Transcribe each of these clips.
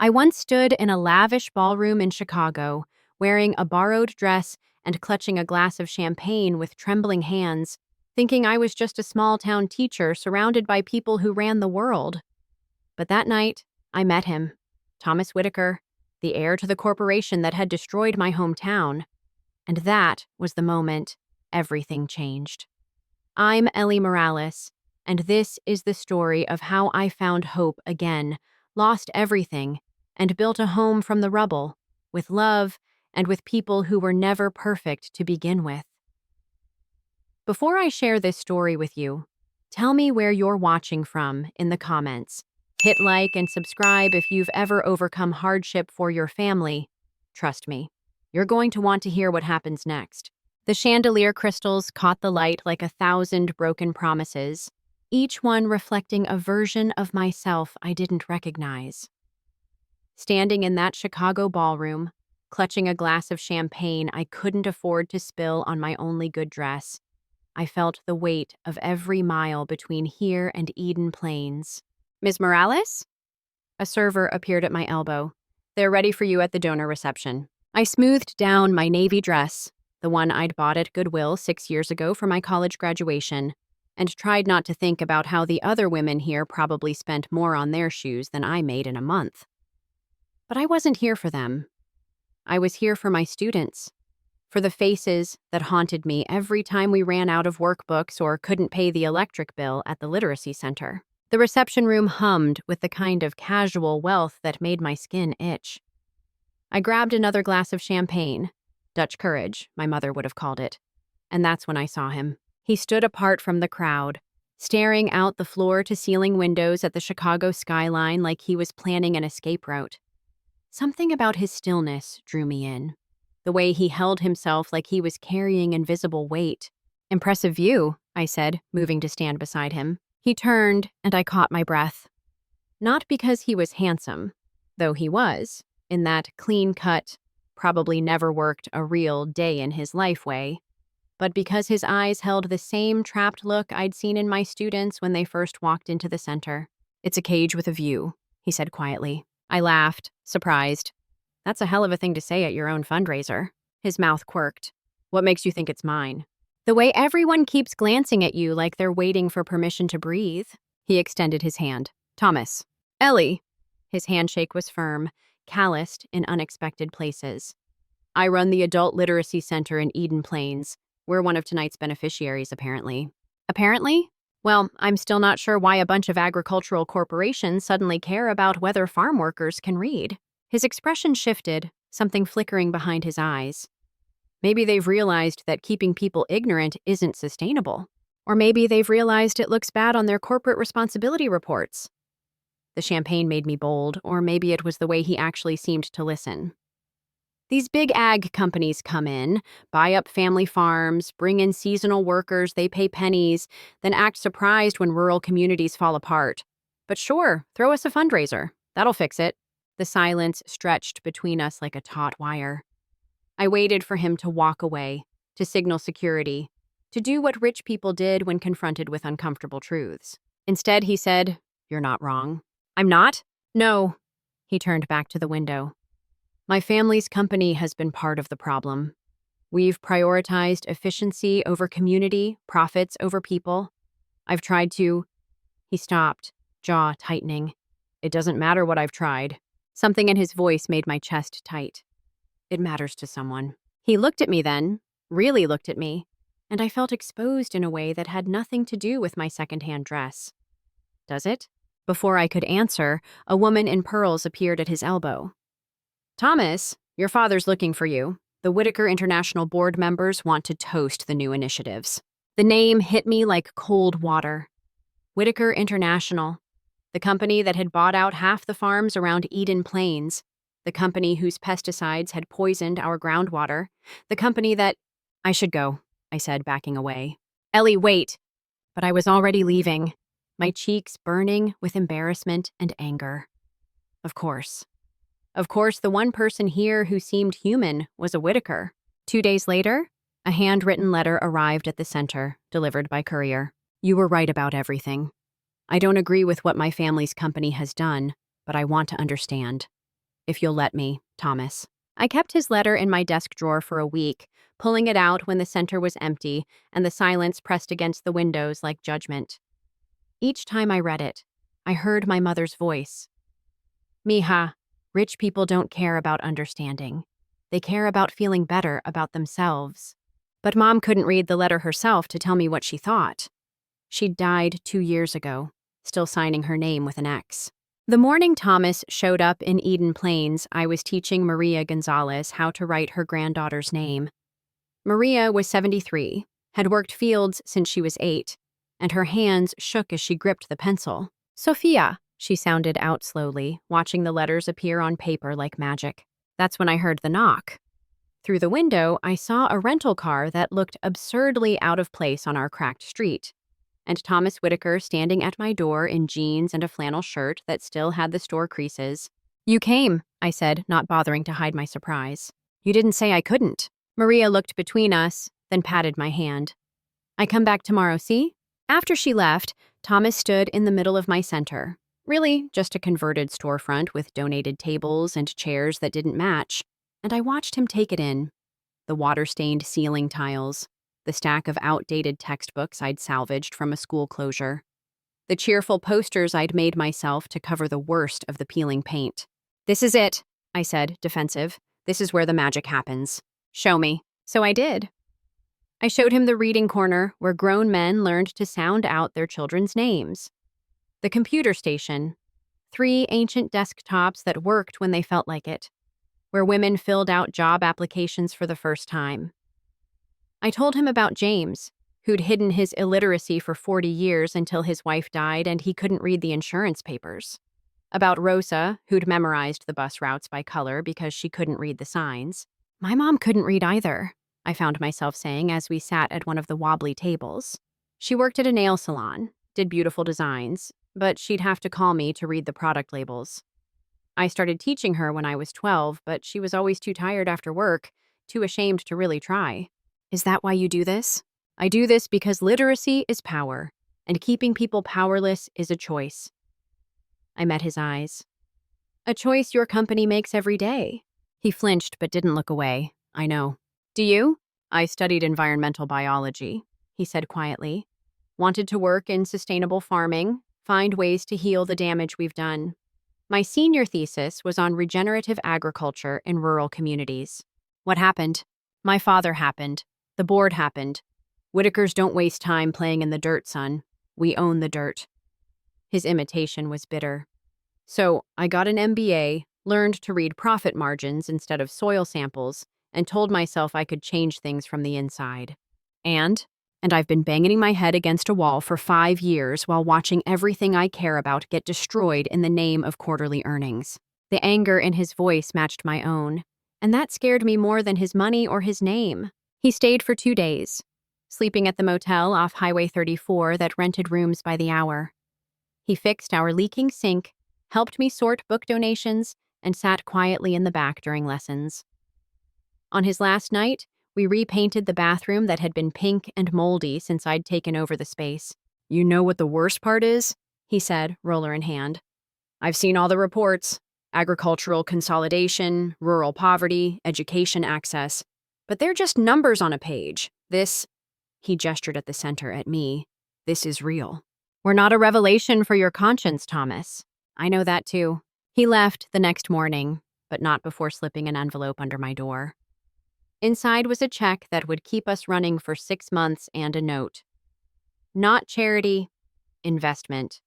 I once stood in a lavish ballroom in Chicago, wearing a borrowed dress and clutching a glass of champagne with trembling hands, thinking I was just a small-town teacher surrounded by people who ran the world. But that night, I met him, Thomas Whitaker, the heir to the corporation that had destroyed my hometown. And that was the moment everything changed. I'm Ellie Morales, and this is the story of how I found hope again, lost everything, and built a home from the rubble, with love and with people who were never perfect to begin with. Before I share this story with you, tell me where you're watching from in the comments. Hit like and subscribe if you've ever overcome hardship for your family. Trust me, you're going to want to hear what happens next. The chandelier crystals caught the light like 1,000 broken promises, each one reflecting a version of myself I didn't recognize. Standing in that Chicago ballroom, clutching a glass of champagne I couldn't afford to spill on my only good dress, I felt the weight of every mile between here and Eden Plains. "Ms. Morales?" A server appeared at my elbow. "They're ready for you at the donor reception." I smoothed down my navy dress, the one I'd bought at Goodwill 6 years ago for my college graduation, and tried not to think about how the other women here probably spent more on their shoes than I made in a month. But I wasn't here for them. I was here for my students, for the faces that haunted me every time we ran out of workbooks or couldn't pay the electric bill at the literacy center. The reception room hummed with the kind of casual wealth that made my skin itch. I grabbed another glass of champagne, Dutch courage, my mother would have called it, and that's when I saw him. He stood apart from the crowd, staring out the floor-to-ceiling windows at the Chicago skyline like he was planning an escape route. Something about his stillness drew me in, the way he held himself like he was carrying invisible weight. "Impressive view," I said, moving to stand beside him. He turned, and I caught my breath. Not because he was handsome, though he was, in that clean-cut, probably never worked a real day in his life way, but because his eyes held the same trapped look I'd seen in my students when they first walked into the center. "It's a cage with a view," he said quietly. I laughed, surprised. "That's a hell of a thing to say at your own fundraiser." His mouth quirked. "What makes you think it's mine?" "The way everyone keeps glancing at you like they're waiting for permission to breathe." He extended his hand. "Thomas." "Ellie." His handshake was firm, calloused in unexpected places. "I run the Adult Literacy Center in Eden Plains. We're one of tonight's beneficiaries, apparently." "Apparently?" "Well, I'm still not sure why a bunch of agricultural corporations suddenly care about whether farm workers can read." His expression shifted, something flickering behind his eyes. Maybe they've realized that keeping people ignorant isn't sustainable. Or maybe they've realized it looks bad on their corporate responsibility reports. The champagne made me bold, or maybe it was the way he actually seemed to listen. "These big ag companies come in, buy up family farms, bring in seasonal workers they pay pennies, then act surprised when rural communities fall apart. But sure, throw us a fundraiser. That'll fix it." The silence stretched between us like a taut wire. I waited for him to walk away, to signal security, to do what rich people did when confronted with uncomfortable truths. Instead, he said, "You're not wrong." "I'm not?" "No." He turned back to the window. "My family's company has been part of the problem. We've prioritized efficiency over community, profits over people. I've tried to—" He stopped, jaw tightening. "It doesn't matter what I've tried." Something in his voice made my chest tight. "It matters to someone." He looked at me then, really looked at me, and I felt exposed in a way that had nothing to do with my secondhand dress. "Does it?" Before I could answer, a woman in pearls appeared at his elbow. "Thomas, your father's looking for you. The Whitaker International board members want to toast the new initiatives." The name hit me like cold water. Whitaker International, the company that had bought out half the farms around Eden Plains, the company whose pesticides had poisoned our groundwater, the company that— "I should go," I said, backing away. "Ellie, wait." But I was already leaving, my cheeks burning with embarrassment and anger. Of course. Of course, the one person here who seemed human was a Whitaker. 2 days later, a handwritten letter arrived at the center, delivered by courier. "You were right about everything. I don't agree with what my family's company has done, but I want to understand. if you'll let me, Thomas. I kept his letter in my desk drawer for a week, pulling it out when the center was empty and the silence pressed against the windows like judgment. Each time I read it, I heard my mother's voice. Mija, rich people don't care about understanding. They care about feeling better about themselves. But Mom couldn't read the letter herself to tell me what she thought. She'd died 2 years ago, still signing her name with an X. The morning Thomas showed up in Eden Plains, I was teaching Maria Gonzalez how to write her granddaughter's name. Maria was 73, had worked fields since she was 8, and her hands shook as she gripped the pencil. Sophia, she sounded out slowly, watching the letters appear on paper like magic. That's when I heard the knock. Through the window, I saw a rental car that looked absurdly out of place on our cracked street, and Thomas Whitaker standing at my door in jeans and a flannel shirt that still had the store creases. You came, I said, not bothering to hide my surprise. You didn't say I couldn't. Maria looked between us, then patted my hand. I come back tomorrow, see? After she left, Thomas stood in the middle of my center. Really, just a converted storefront with donated tables and chairs that didn't match. And I watched him take it in. The water-stained ceiling tiles, the stack of outdated textbooks I'd salvaged from a school closure, the cheerful posters I'd made myself to cover the worst of the peeling paint. This is it, I said, defensive. This is where the magic happens. Show me. So I did. I showed him the reading corner where grown men learned to sound out their children's names. The computer station, 3 ancient desktops that worked when they felt like it, where women filled out job applications for the first time. I told him about James, who'd hidden his illiteracy for 40 years until his wife died and he couldn't read the insurance papers. About Rosa, who'd memorized the bus routes by color because she couldn't read the signs. My mom couldn't read either, I found myself saying as we sat at one of the wobbly tables. She worked at a nail salon, did beautiful designs, but she'd have to call me to read the product labels. I started teaching her when I was 12, but she was always too tired after work, too ashamed to really try. Is that why you do this? I do this because literacy is power, and keeping people powerless is a choice. I met his eyes. A choice your company makes every day. He flinched but didn't look away. I know. Do you? I studied environmental biology, he said quietly. Wanted to work in sustainable farming, find ways to heal the damage we've done. My senior thesis was on regenerative agriculture in rural communities. What happened? My father happened. The board happened. Whitakers don't waste time playing in the dirt, son. We own the dirt. His imitation was bitter. So I got an MBA, learned to read profit margins instead of soil samples, and told myself I could change things from the inside. And I've been banging my head against a wall for 5 years while watching everything I care about get destroyed in the name of quarterly earnings. The anger in his voice matched my own, and that scared me more than his money or his name. He stayed for 2 days, sleeping at the motel off Highway 34 that rented rooms by the hour. He fixed our leaking sink, helped me sort book donations, and sat quietly in the back during lessons. On his last night, we repainted the bathroom that had been pink and moldy since I'd taken over the space. You know what the worst part is? He said, roller in hand. I've seen all the reports. Agricultural consolidation, rural poverty, education access. But they're just numbers on a page. This, he gestured at the center at me, this is real. We're not a revelation for your conscience, Thomas. I know that too. He left the next morning, but not before slipping an envelope under my door. Inside was a check that would keep us running for 6 months and a note. Not charity, investment.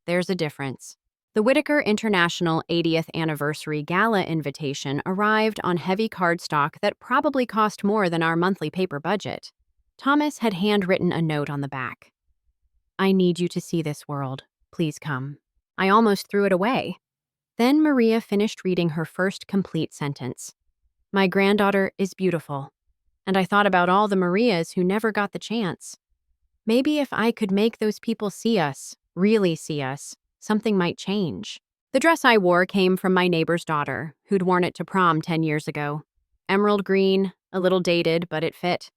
There's a difference. The Whitaker International 80th Anniversary Gala invitation arrived on heavy cardstock that probably cost more than our monthly paper budget. Thomas had handwritten a note on the back. I need you to see this world. Please come. I almost threw it away. Then Maria finished reading her first complete sentence. My granddaughter is beautiful. And I thought about all the Marias who never got the chance. Maybe if I could make those people see us, really see us, something might change. The dress I wore came from my neighbor's daughter, who'd worn it to prom 10 years ago. Emerald green, a little dated, but it fit.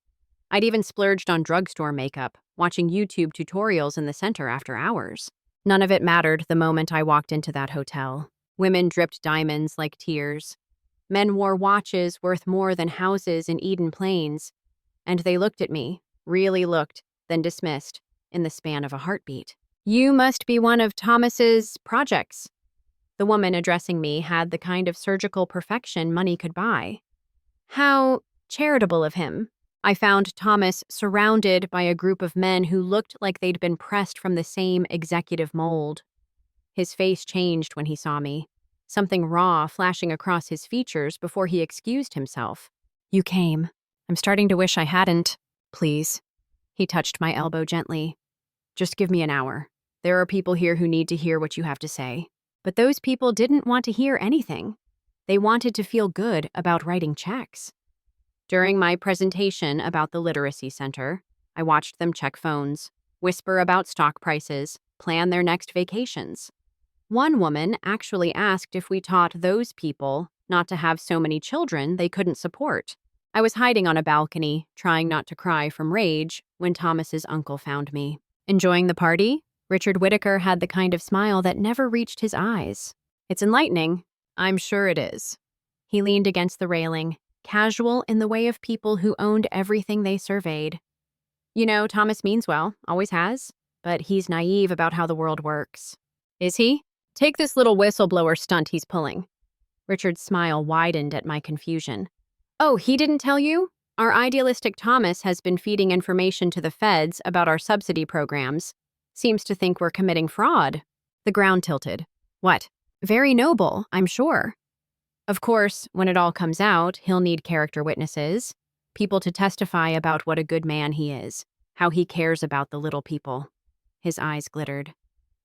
I'd even splurged on drugstore makeup, watching YouTube tutorials in the center after hours. None of it mattered the moment I walked into that hotel. Women dripped diamonds like tears. Men wore watches worth more than houses in Eden Plains. And they looked at me, really looked, then dismissed, in the span of a heartbeat. You must be one of Thomas's projects. The woman addressing me had the kind of surgical perfection money could buy. How charitable of him. I found Thomas surrounded by a group of men who looked like they'd been pressed from the same executive mold. His face changed when he saw me, something raw flashing across his features before he excused himself. You came. I'm starting to wish I hadn't. Please. He touched my elbow gently. Just give me an hour. There are people here who need to hear what you have to say. But those people didn't want to hear anything. They wanted to feel good about writing checks. During my presentation about the Literacy Center, I watched them check phones, whisper about stock prices, plan their next vacations. One woman actually asked if we taught those people not to have so many children they couldn't support. I was hiding on a balcony, trying not to cry from rage, when Thomas's uncle found me. Enjoying the party? Richard Whittaker had the kind of smile that never reached his eyes. It's enlightening. I'm sure it is. He leaned against the railing, casual in the way of people who owned everything they surveyed. You know, Thomas means well, always has, but he's naive about how the world works. Is he? Take this little whistleblower stunt he's pulling. Richard's smile widened at my confusion. Oh, he didn't tell you? Our idealistic Thomas has been feeding information to the feds about our subsidy programs. Seems to think we're committing fraud. The ground tilted. What? Very noble, I'm sure. Of course, when it all comes out, he'll need character witnesses, people to testify about what a good man he is, how he cares about the little people. His eyes glittered.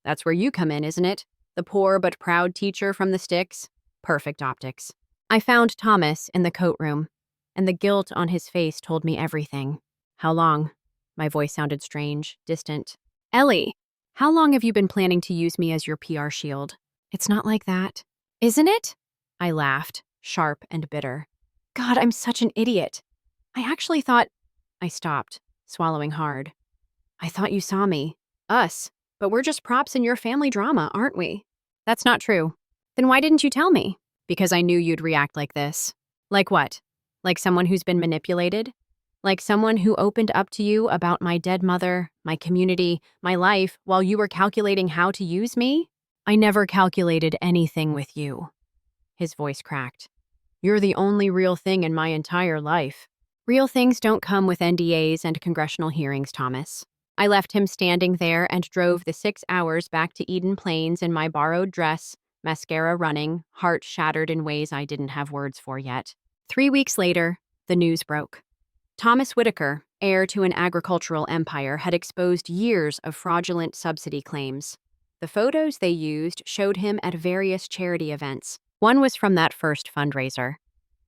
That's where you come in, isn't it? The poor but proud teacher from the sticks. Perfect optics. I found Thomas in the coat room, and the guilt on his face told me everything. How long? My voice sounded strange, distant. Ellie, how long have you been planning to use me as your PR shield? It's not like that. Isn't it? I laughed, sharp and bitter. God, I'm such an idiot. I actually thought... I stopped, swallowing hard. I thought you saw me. Us. But we're just props in your family drama, aren't we? That's not true. Then why didn't you tell me? Because I knew you'd react like this. Like what? Like someone who's been manipulated? Like someone who opened up to you about my dead mother, my community, my life, while you were calculating how to use me? I never calculated anything with you. His voice cracked. You're the only real thing in my entire life. Real things don't come with NDAs and congressional hearings, Thomas. I left him standing there and drove the 6 hours back to Eden Plains in my borrowed dress, mascara running, heart shattered in ways I didn't have words for yet. 3 weeks later, the news broke. Thomas Whittaker, heir to an agricultural empire, had exposed years of fraudulent subsidy claims. The photos they used showed him at various charity events. One was from that first fundraiser.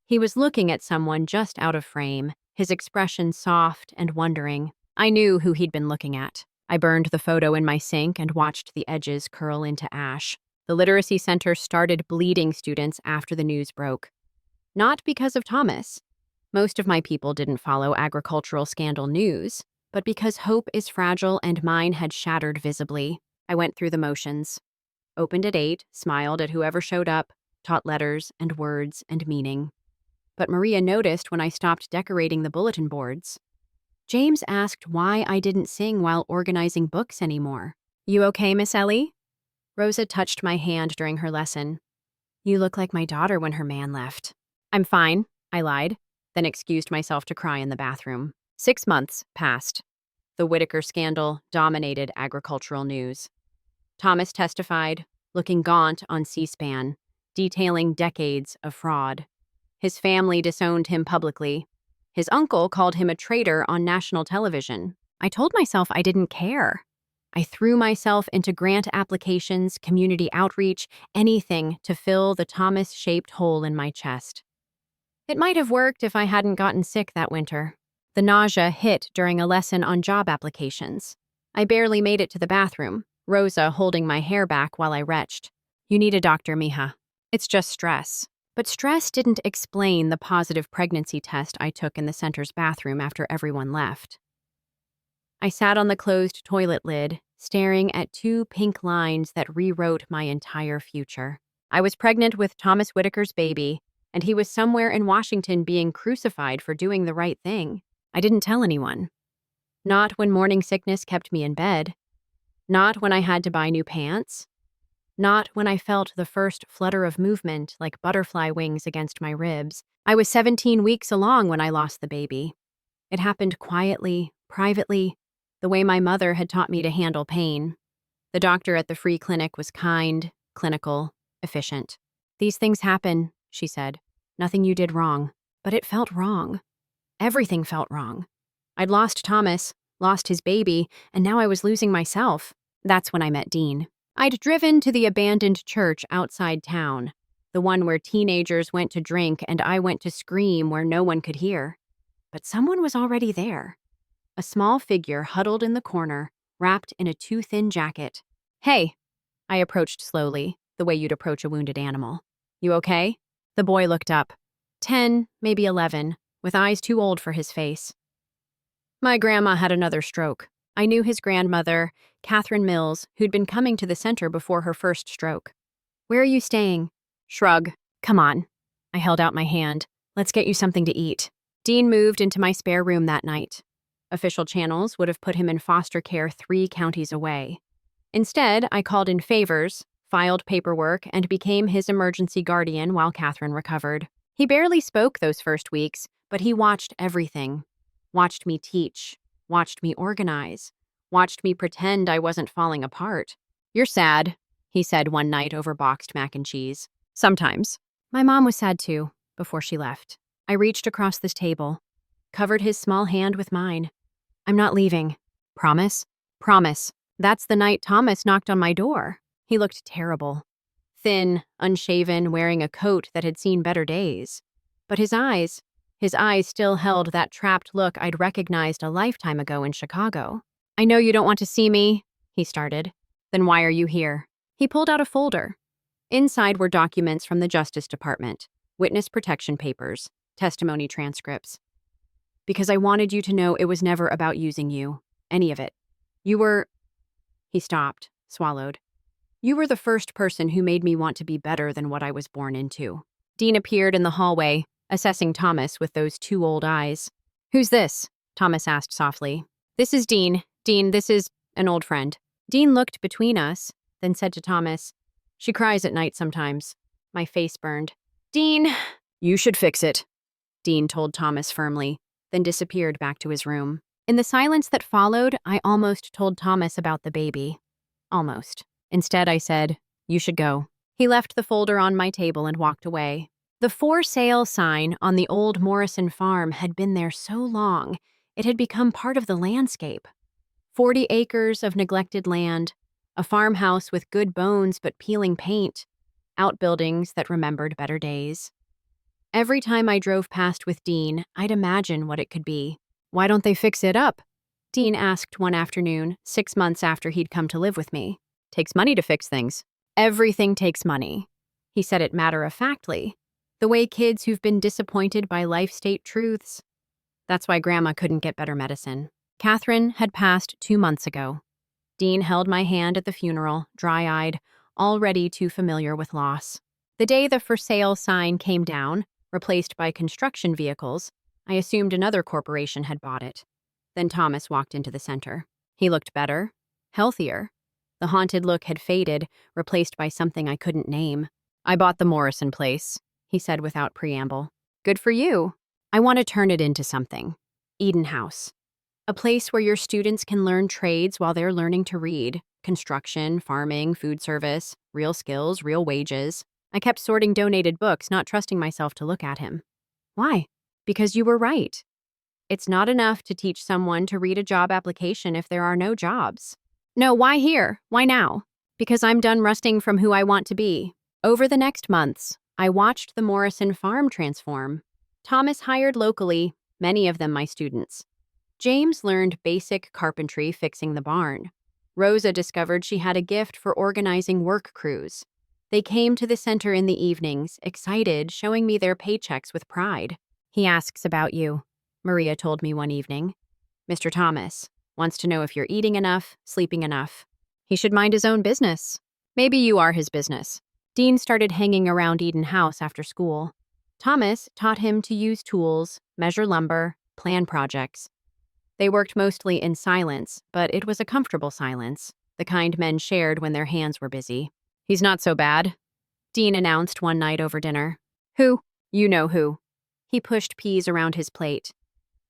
He was looking at someone just out of frame, his expression soft and wondering. I knew who he'd been looking at. I burned the photo in my sink and watched the edges curl into ash. The Literacy Center started bleeding students after the news broke. Not because of Thomas. Most of my people didn't follow agricultural scandal news, but because hope is fragile and mine had shattered visibly. I went through the motions. Opened at 8, smiled at whoever showed up, taught letters and words and meaning. But Maria noticed when I stopped decorating the bulletin boards. James asked why I didn't sing while organizing books anymore. You okay, Miss Ellie? Rosa touched my hand during her lesson. You look like my daughter when her man left. I'm fine, I lied, then excused myself to cry in the bathroom. 6 months passed. The Whittaker scandal dominated agricultural news. Thomas testified, looking gaunt on C-SPAN, detailing decades of fraud. His family disowned him publicly. His uncle called him a traitor on national television. I told myself I didn't care. I threw myself into grant applications, community outreach, anything to fill the Thomas-shaped hole in my chest. It might have worked if I hadn't gotten sick that winter. The nausea hit during a lesson on job applications. I barely made it to the bathroom, Rosa holding my hair back while I retched. You need a doctor, mija. It's just stress. But stress didn't explain the positive pregnancy test I took in the center's bathroom after everyone left. I sat on the closed toilet lid, staring at 2 pink lines that rewrote my entire future. I was pregnant with Thomas Whitaker's baby, and he was somewhere in Washington being crucified for doing the right thing. I didn't tell anyone. Not when morning sickness kept me in bed. Not when I had to buy new pants. Not when I felt the first flutter of movement like butterfly wings against my ribs. I was 17 weeks along when I lost the baby. It happened quietly, privately, the way my mother had taught me to handle pain. The doctor at the free clinic was kind, clinical, efficient. "These things happen," she said. "Nothing you did wrong." But it felt wrong. Everything felt wrong. I'd lost Thomas, lost his baby, and now I was losing myself. That's when I met Dean. I'd driven to the abandoned church outside town, the one where teenagers went to drink and I went to scream where no one could hear. But someone was already there. A small figure huddled in the corner, wrapped in a too-thin jacket. "Hey," I approached slowly, the way you'd approach a wounded animal. "You okay?" The boy looked up. 10, maybe 11, with eyes too old for his face. My grandma had another stroke. I knew his grandmother, Catherine Mills, who'd been coming to the center before her first stroke. "Where are you staying?" Shrug. "Come on." I held out my hand. "Let's get you something to eat." Dean moved into my spare room that night. Official channels would have put him in foster care 3 counties away. Instead, I called in favors, filed paperwork, and became his emergency guardian while Catherine recovered. He barely spoke those first weeks, but he watched everything. Watched me teach, watched me organize, watched me pretend I wasn't falling apart. "You're sad," he said one night over boxed mac and cheese. "Sometimes." My mom was sad too, before she left. I reached across this table, covered his small hand with mine. "I'm not leaving." "Promise?" "Promise." That's the night Thomas knocked on my door. He looked terrible. Thin, unshaven, wearing a coat that had seen better days. But his eyes still held that trapped look I'd recognized a lifetime ago in Chicago. "I know you don't want to see me," he started. "Then why are you here?" He pulled out a folder. Inside were documents from the Justice Department, witness protection papers, testimony transcripts. "Because I wanted you to know it was never about using you. Any of it. You were—" He stopped, swallowed. "You were the first person who made me want to be better than what I was born into." Dean appeared in the hallway, assessing Thomas with those 2 old eyes. "Who's this?" Thomas asked softly. "This is Dean. Dean, this is an old friend." Dean looked between us, then said to Thomas, "She cries at night sometimes." My face burned. "Dean—" "You should fix it," Dean told Thomas firmly, then disappeared back to his room. In the silence that followed, I almost told Thomas about the baby. Almost. Instead, I said, "You should go." He left the folder on my table and walked away. The "for sale" sign on the old Morrison farm had been there so long, it had become part of the landscape. 40 acres of neglected land, a farmhouse with good bones but peeling paint, outbuildings that remembered better days. Every time I drove past with Dean, I'd imagine what it could be. "Why don't they fix it up?" Dean asked one afternoon, 6 months after he'd come to live with me. "Takes money to fix things." "Everything takes money." He said it matter-of-factly, the way kids who've been disappointed by life-state truths. That's why Grandma couldn't get better medicine. Catherine had passed 2 months ago. Dean held my hand at the funeral, dry-eyed, already too familiar with loss. The day the "for sale" sign came down, replaced by construction vehicles, I assumed another corporation had bought it. Then Thomas walked into the center. He looked better, healthier. The haunted look had faded, replaced by something I couldn't name. "I bought the Morrison place," he said without preamble. "Good for you. I want to turn it into something. Eden House. A place where your students can learn trades while they're learning to read. Construction, farming, food service, real skills, real wages." I kept sorting donated books, not trusting myself to look at him. "Why?" "Because you were right. It's not enough to teach someone to read a job application if there are no jobs." "No, why here? Why now?" "Because I'm done rusting from who I want to be." Over the next months, I watched the Morrison farm transform. Thomas hired locally, many of them my students. James learned basic carpentry fixing the barn. Rosa discovered she had a gift for organizing work crews. They came to the center in the evenings, excited, showing me their paychecks with pride. "He asks about you," Maria told me one evening. "Mr. Thomas wants to know if you're eating enough, sleeping enough. He should mind his own business." "Maybe you are his business." Dean started hanging around Eden House after school. Thomas taught him to use tools, measure lumber, plan projects. They worked mostly in silence, but it was a comfortable silence, the kind men shared when their hands were busy. "He's not so bad," Dean announced one night over dinner. "Who?" "You know who." He pushed peas around his plate.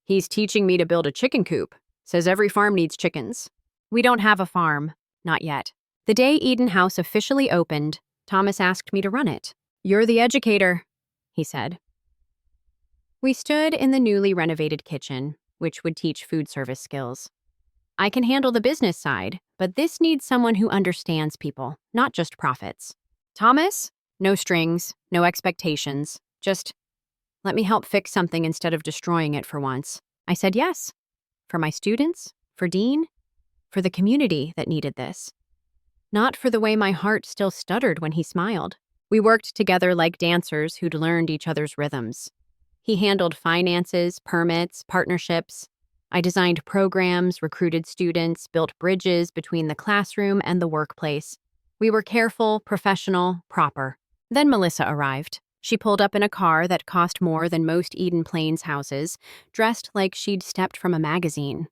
"He's teaching me to build a chicken coop. Says every farm needs chickens." "We don't have a farm. Not yet." The day Eden House officially opened, Thomas asked me to run it. "You're the educator," he said. We stood in the newly renovated kitchen, which would teach food service skills. "I can handle the business side, but this needs someone who understands people, not just profits." "Thomas?" "No strings, no expectations. Just let me help fix something instead of destroying it for once." I said yes. For my students, for Dean, for the community that needed this. Not for the way my heart still stuttered when he smiled. We worked together like dancers who'd learned each other's rhythms. He handled finances, permits, partnerships. I designed programs, recruited students, built bridges between the classroom and the workplace. We were careful, professional, proper. Then Melissa arrived. She pulled up in a car that cost more than most Eden Plains houses, dressed like she'd stepped from a magazine.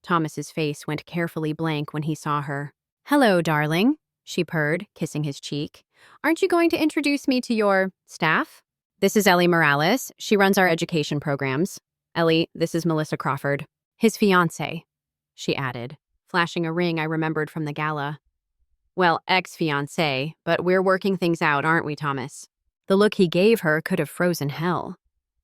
Thomas's face went carefully blank when he saw her. "Hello, darling," she purred, kissing his cheek. "Aren't you going to introduce me to your staff?" "This is Ellie Morales. She runs our education programs." "Ellie, this is Melissa Crawford." "His fiancé," she added, flashing a ring I remembered from the gala. "Well, ex-fiancé, but we're working things out, aren't we, Thomas?" The look he gave her could have frozen hell.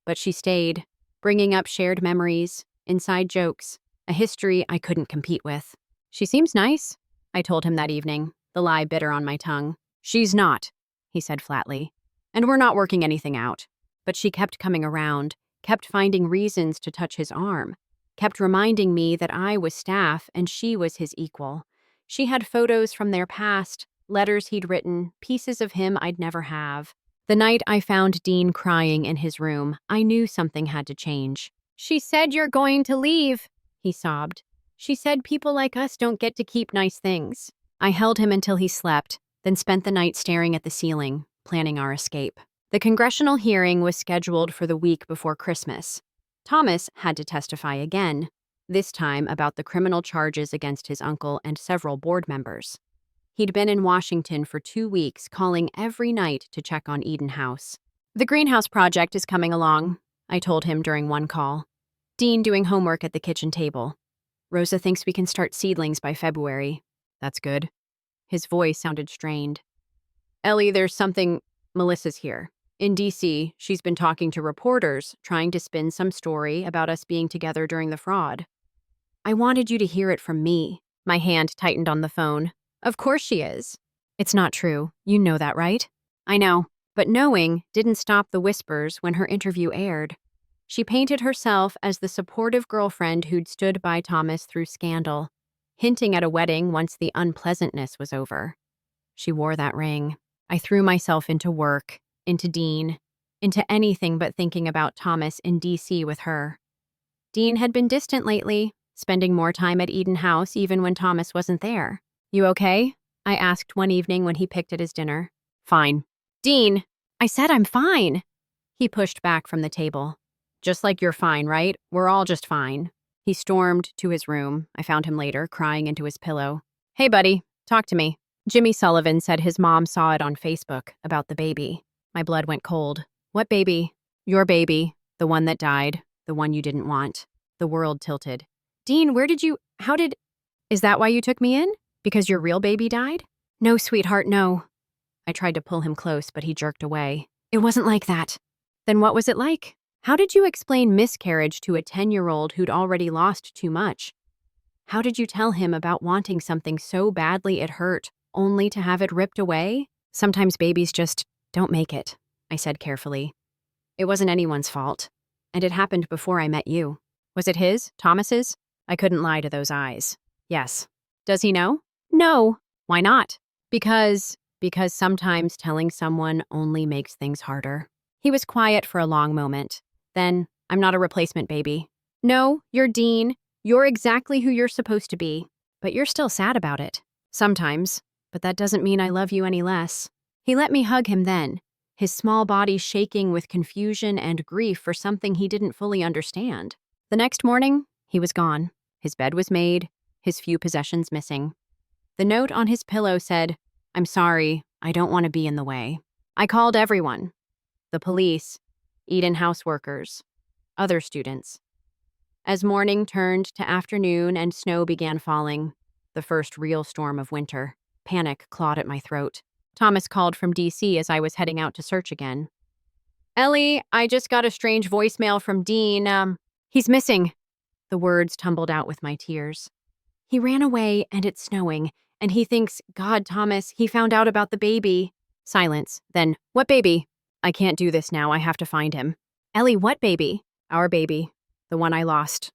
But she stayed, bringing up shared memories, inside jokes, a history I couldn't compete with. "She seems nice," I told him that evening, the lie bitter on my tongue. "She's not," he said flatly. "And we're not working anything out." But she kept coming around, kept finding reasons to touch his arm, kept reminding me that I was staff and she was his equal. She had photos from their past, letters he'd written, pieces of him I'd never have. The night I found Dean crying in his room, I knew something had to change. "She said you're going to leave," he sobbed. "She said people like us don't get to keep nice things." I held him until he slept, then spent the night staring at the ceiling, planning our escape. The congressional hearing was scheduled for the week before Christmas. Thomas had to testify again, this time about the criminal charges against his uncle and several board members. He'd been in Washington for 2 weeks, calling every night to check on Eden House. "The greenhouse project is coming along," I told him during one call. Dean doing homework at the kitchen table. "Rosa thinks we can start seedlings by February." "That's good." His voice sounded strained. "Ellie, there's something—" "Melissa's here. In D.C., she's been talking to reporters, trying to spin some story about us being together during the fraud." "I wanted you to hear it from me." My hand tightened on the phone. "Of course she is." "It's not true. You know that, right?" "I know." But knowing didn't stop the whispers when her interview aired. She painted herself as the supportive girlfriend who'd stood by Thomas through scandal, hinting at a wedding once the unpleasantness was over. She wore that ring. I threw myself into work, into Dean, into anything but thinking about Thomas in D.C. with her. Dean had been distant lately, spending more time at Eden House even when Thomas wasn't there. "You okay?" I asked one evening when he picked at his dinner. "Fine." "Dean, I said I'm fine." He pushed back from the table. "Just like you're fine, right? We're all just fine." He stormed to his room. I found him later, crying into his pillow. "Hey, buddy, talk to me." Jimmy Sullivan said his mom saw it on Facebook about the baby. My blood went cold. "What baby?" "Your baby. The one that died. The one you didn't want." The world tilted. "Dean, is that why you took me in? Because your real baby died?" "No, sweetheart, no." I tried to pull him close, but he jerked away. "It wasn't like that." "Then what was it like? How did you explain miscarriage to a 10-year-old who'd already lost too much? How did you tell him about wanting something so badly it hurt, only to have it ripped away?" "Sometimes babies just don't make it," I said carefully. "It wasn't anyone's fault. And it happened before I met you." "Was it his? Thomas's?" I couldn't lie to those eyes. "Yes." "Does he know?" "No." "Why not?" Because sometimes telling someone only makes things harder." He was quiet for a long moment. Then, "I'm not a replacement baby." "No, you're Dean. You're exactly who you're supposed to be. But you're still sad about it." "Sometimes, but that doesn't mean I love you any less." He let me hug him then, his small body shaking with confusion and grief for something he didn't fully understand. The next morning, he was gone. His bed was made, his few possessions missing. The note on his pillow said, "I'm sorry, I don't want to be in the way." I called everyone. The police, Eden house workers, other students. As morning turned to afternoon and snow began falling, the first real storm of winter, panic clawed at my throat. Thomas called from DC as I was heading out to search again. "Ellie, I just got a strange voicemail from Dean. He's missing." The words tumbled out with my tears. "He ran away and it's snowing, and he thinks, God, Thomas, he found out about the baby." Silence. Then, "What baby?" "I can't do this now. I have to find him." "Ellie, what baby?" "Our baby. The one I lost.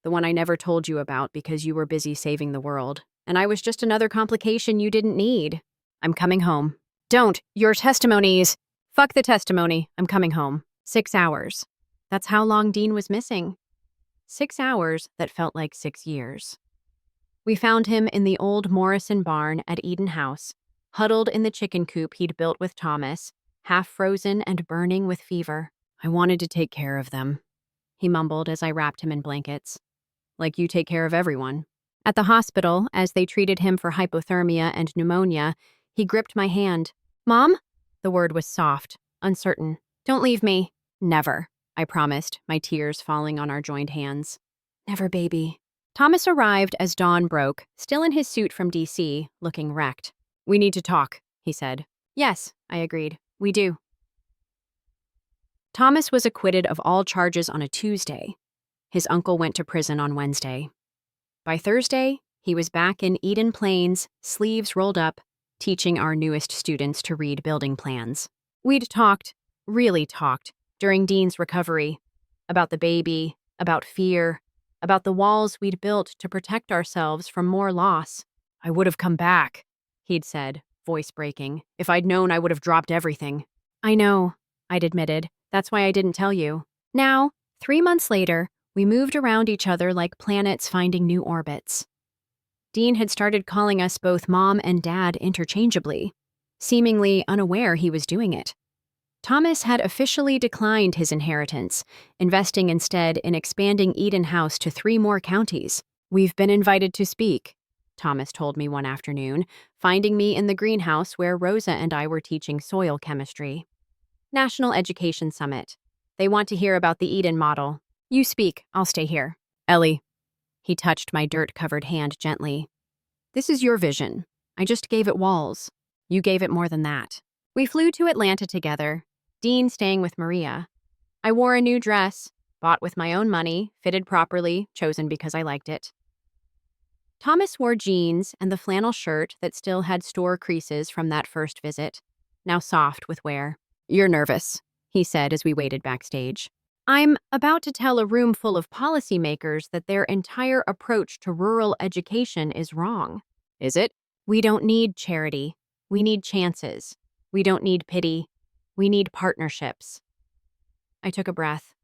The one I never told you about because you were busy saving the world. And I was just another complication you didn't need. I'm coming home." "Don't. Your testimonies." "Fuck the testimony. I'm coming home." 6 hours. That's how long Dean was missing. 6 hours that felt like 6 years. We found him in the old Morrison barn at Eden House, huddled in the chicken coop he'd built with Thomas, half frozen and burning with fever. "I wanted to take care of them," he mumbled as I wrapped him in blankets. "Like you take care of everyone." At the hospital, as they treated him for hypothermia and pneumonia, he gripped my hand. "Mom?" The word was soft, uncertain. "Don't leave me." "Never," I promised, my tears falling on our joined hands. "Never, baby." Thomas arrived as dawn broke, still in his suit from DC, looking wrecked. "We need to talk," he said. "Yes," I agreed. "We do." Thomas was acquitted of all charges on a Tuesday. His uncle went to prison on Wednesday. By Thursday, he was back in Eden Plains, sleeves rolled up, teaching our newest students to read building plans. We'd talked, really talked, during Dean's recovery, about the baby, about fear, about the walls we'd built to protect ourselves from more loss. "I would have come back," he'd said, voice breaking. "If I'd known, I would have dropped everything." "I know," I'd admitted. "That's why I didn't tell you." Now, 3 months later, we moved around each other like planets finding new orbits. Dean had started calling us both Mom and Dad interchangeably, seemingly unaware he was doing it. Thomas had officially declined his inheritance, investing instead in expanding Eden House to 3 more counties. "We've been invited to speak," Thomas told me one afternoon, finding me in the greenhouse where Rosa and I were teaching soil chemistry. "National Education Summit. They want to hear about the Eden model. You speak, I'll stay here." "Ellie." He touched my dirt-covered hand gently. "This is your vision. I just gave it walls. You gave it more than that." We flew to Atlanta together, Dean staying with Maria. I wore a new dress, bought with my own money, fitted properly, chosen because I liked it. Thomas wore jeans and the flannel shirt that still had store creases from that first visit, now soft with wear. "You're nervous," he said as we waited backstage. "I'm about to tell a room full of policymakers that their entire approach to rural education is wrong." "Is it?" "We don't need charity. We need chances. We don't need pity. We need partnerships." I took a breath.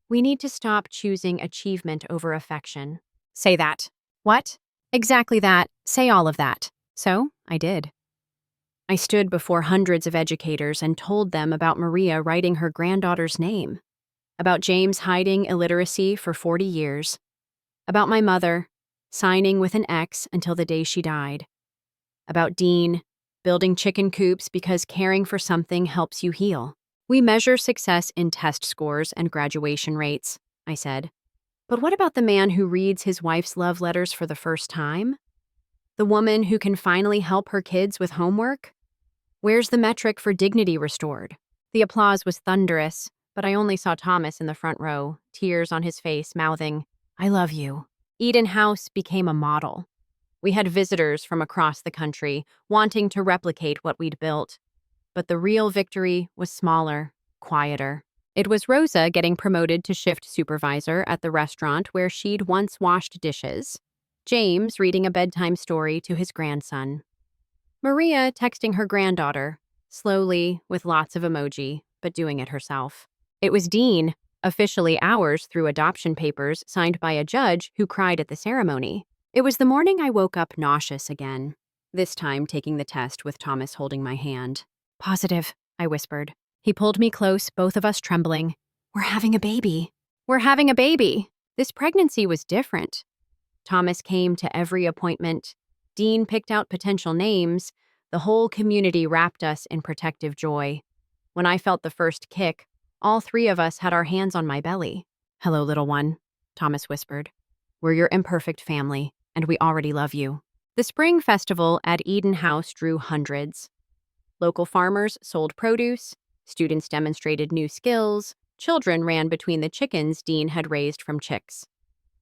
"We need to stop choosing achievement over affection." "Say that." "What?" "Exactly that. Say all of that." So, I did. I stood before hundreds of educators and told them about Maria writing her granddaughter's name, about James hiding illiteracy for 40 years, about my mother signing with an X until the day she died, about Dean building chicken coops because caring for something helps you heal. "We measure success in test scores and graduation rates," I said. "But what about the man who reads his wife's love letters for the first time? The woman who can finally help her kids with homework? Where's the metric for dignity restored?" The applause was thunderous, but I only saw Thomas in the front row, tears on his face, mouthing, "I love you." Eden House became a model. We had visitors from across the country wanting to replicate what we'd built. But the real victory was smaller, quieter. It was Rosa getting promoted to shift supervisor at the restaurant where she'd once washed dishes, James reading a bedtime story to his grandson, Maria texting her granddaughter, slowly, with lots of emoji, but doing it herself. It was Dean, officially ours through adoption papers signed by a judge, who cried at the ceremony. It was the morning I woke up nauseous again, this time taking the test with Thomas holding my hand. Positive, I whispered. He pulled me close, both of us trembling. We're having a baby. We're having a baby. This pregnancy was different. Thomas came to every appointment. Dean picked out potential names. The whole community wrapped us in protective joy. When I felt the first kick, all three of us had our hands on my belly. Hello, little one, Thomas whispered. We're your imperfect family, and we already love you. The spring festival at Eden House drew hundreds. Local farmers sold produce, students demonstrated new skills, children ran between the chickens Dean had raised from chicks.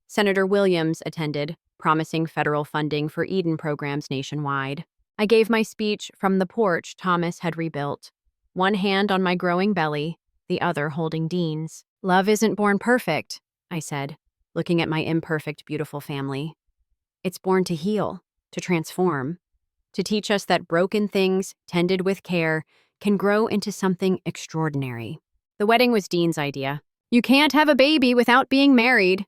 Senator Williams attended, promising federal funding for Eden programs nationwide. I gave my speech from the porch Thomas had rebuilt, one hand on my growing belly, the other holding Dean's. Love isn't born perfect, I said, looking at my imperfect, beautiful family. It's born to heal, to transform, to teach us that broken things, tended with care, can grow into something extraordinary. The wedding was Dean's idea. You can't have a baby without being married,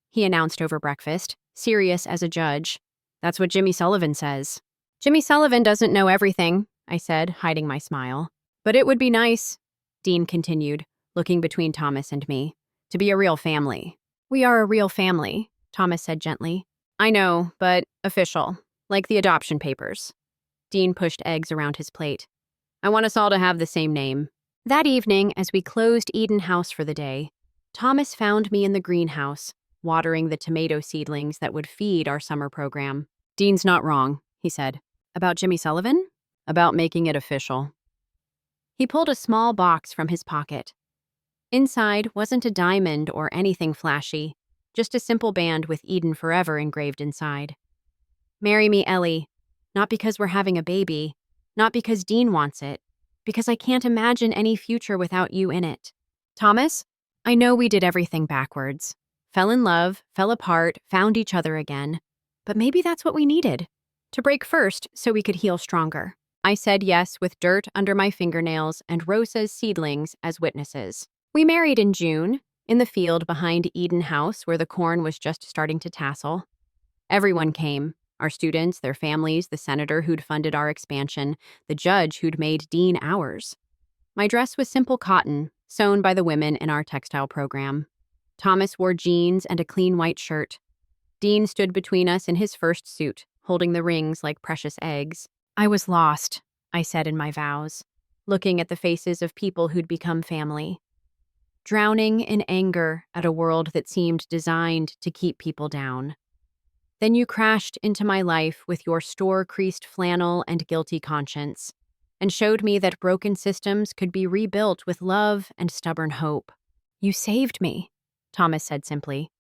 he announced over breakfast, serious as a judge. That's what Jimmy Sullivan says. Jimmy Sullivan doesn't know everything, I said, hiding my smile. But it would be nice, Dean continued, looking between Thomas and me, to be a real family. We are a real family, Thomas said gently. I know, but official, like the adoption papers. Dean pushed eggs around his plate. I want us all to have the same name. That evening, as we closed Eden House for the day, Thomas found me in the greenhouse, watering the tomato seedlings that would feed our summer program. Dean's not wrong, he said. About Jimmy Sullivan? About making it official. He pulled a small box from his pocket. Inside wasn't a diamond or anything flashy, just a simple band with Eden Forever engraved inside. Marry me, Ellie. Not because we're having a baby, not because Dean wants it, because I can't imagine any future without you in it. Thomas, I know we did everything backwards. Fell in love, fell apart, found each other again. But maybe that's what we needed. To break first so we could heal stronger. I said yes with dirt under my fingernails and Rosa's seedlings as witnesses. We married in June, in the field behind Eden House where the corn was just starting to tassel. Everyone came. Our students, their families, the senator who'd funded our expansion, the judge who'd made Dean ours. My dress was simple cotton, sewn by the women in our textile program. Thomas wore jeans and a clean white shirt. Dean stood between us in his first suit, holding the rings like precious eggs. I was lost, I said in my vows, looking at the faces of people who'd become family. Drowning in anger at a world that seemed designed to keep people down. Then you crashed into my life with your store-creased flannel and guilty conscience, and showed me that broken systems could be rebuilt with love and stubborn hope. You saved me, Thomas said simply,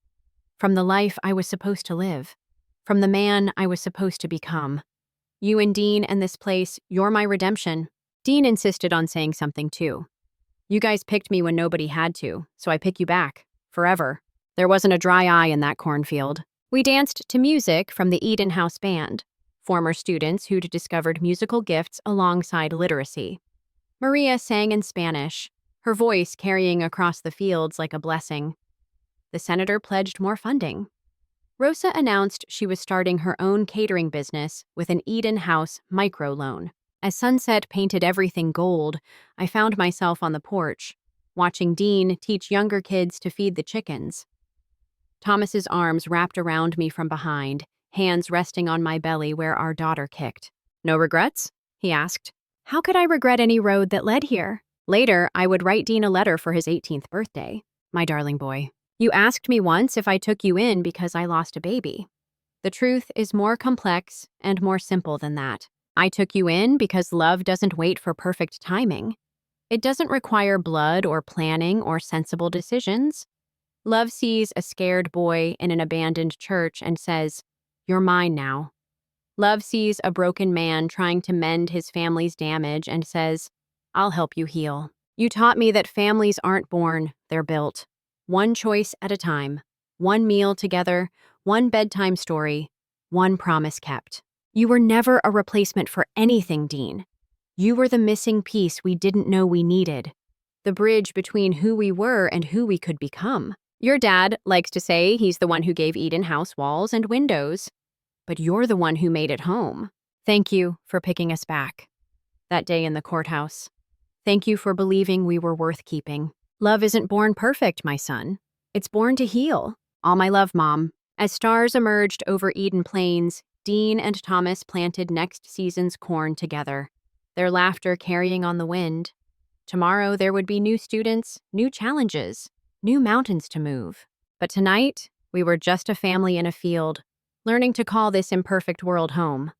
from the life I was supposed to live, from the man I was supposed to become. You and Dean and this place, you're my redemption. Dean insisted on saying something too. You guys picked me when nobody had to, so I pick you back, forever. There wasn't a dry eye in that cornfield. We danced to music from the Eden House Band, former students who'd discovered musical gifts alongside literacy. Maria sang in Spanish, her voice carrying across the fields like a blessing. The senator pledged more funding. Rosa announced she was starting her own catering business with an Eden House microloan. As sunset painted everything gold, I found myself on the porch, watching Dean teach younger kids to feed the chickens. Thomas's arms wrapped around me from behind, hands resting on my belly where our daughter kicked. No regrets? He asked. How could I regret any road that led here? Later, I would write Dean a letter for his 18th birthday. My darling boy, you asked me once if I took you in because I lost a baby. The truth is more complex and more simple than that. I took you in because love doesn't wait for perfect timing. It doesn't require blood or planning or sensible decisions. Love sees a scared boy in an abandoned church and says, "You're mine now." Love sees a broken man trying to mend his family's damage and says, "I'll help you heal." You taught me that families aren't born, they're built. One choice at a time, one meal together, one bedtime story, one promise kept. You were never a replacement for anything, Dean. You were the missing piece we didn't know we needed, the bridge between who we were and who we could become. Your dad likes to say he's the one who gave Eden House walls and windows, but you're the one who made it home. Thank you for picking us back. that day in the courthouse. Thank you for believing we were worth keeping. Love isn't born perfect, my son. It's born to heal. All my love, Mom. As stars emerged over Eden Plains, Dean and Thomas planted next season's corn together, their laughter carrying on the wind. Tomorrow there would be new students, new challenges, new mountains to move. But tonight, we were just a family in a field, learning to call this imperfect world home.